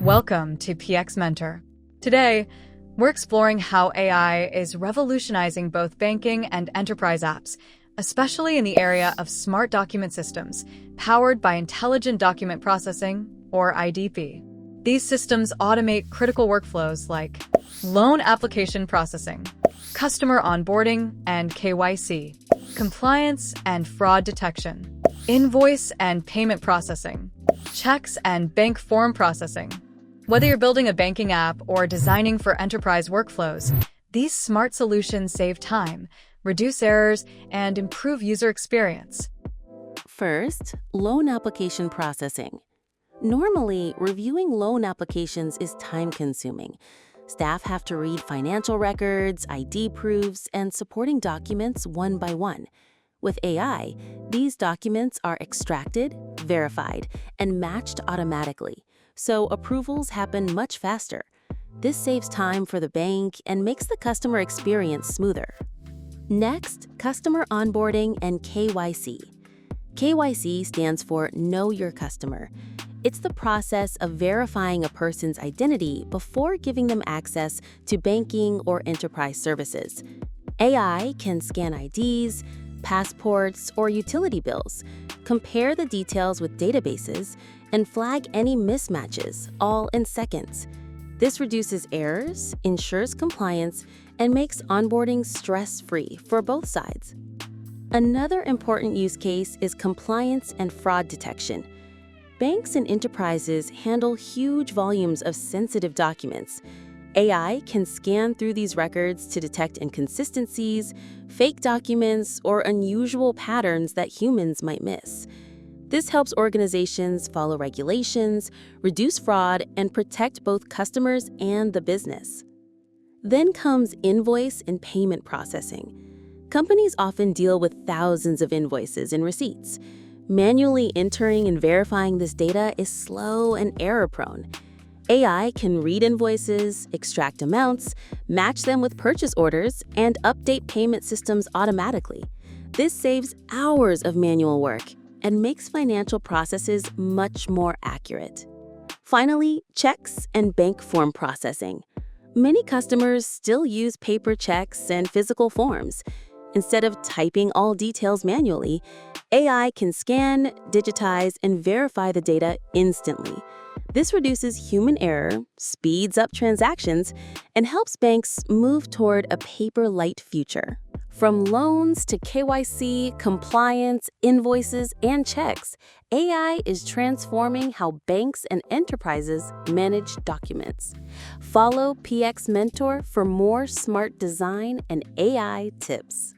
Welcome to PX Mentor. Today, we're exploring how AI is revolutionizing both banking and enterprise apps, especially in the area of smart document systems powered by intelligent document processing, or IDP. These systems automate critical workflows like loan application processing, customer onboarding and KYC, compliance and fraud detection, invoice and payment processing, checks and bank form processing. Whether you're building a banking app or designing for enterprise workflows, these smart solutions save time, reduce errors, and improve user experience. First, loan application processing. Normally, reviewing loan applications is time-consuming. Staff have to read financial records, ID proofs, and supporting documents one by one. With AI, these documents are extracted, verified, and matched automatically, so approvals happen much faster. This saves time for the bank and makes the customer experience smoother. Next, customer onboarding and KYC. KYC stands for Know Your Customer. It's the process of verifying a person's identity before giving them access to banking or enterprise services. AI can scan IDs, passports, or utility bills, compare the details with databases, and flag any mismatches, all in seconds. This reduces errors, ensures compliance, and makes onboarding stress-free for both sides. Another important use case is compliance and fraud detection. Banks and enterprises handle huge volumes of sensitive documents. AI can scan through these records to detect inconsistencies, fake documents, or unusual patterns that humans might miss. This helps organizations follow regulations, reduce fraud, and protect both customers and the business. Then comes invoice and payment processing. Companies often deal with thousands of invoices and receipts. Manually entering and verifying this data is slow and error-prone. AI can read invoices, extract amounts, match them with purchase orders, and update payment systems automatically. This saves hours of manual work and makes financial processes much more accurate. Finally, checks and bank form processing. Many customers still use paper checks and physical forms. Instead of typing all details manually, AI can scan, digitize, and verify the data instantly. This reduces human error, speeds up transactions, and helps banks move toward a paper-light future. From loans to KYC, compliance, invoices, and checks, AI is transforming how banks and enterprises manage documents. Follow PX Mentor for more smart design and AI tips.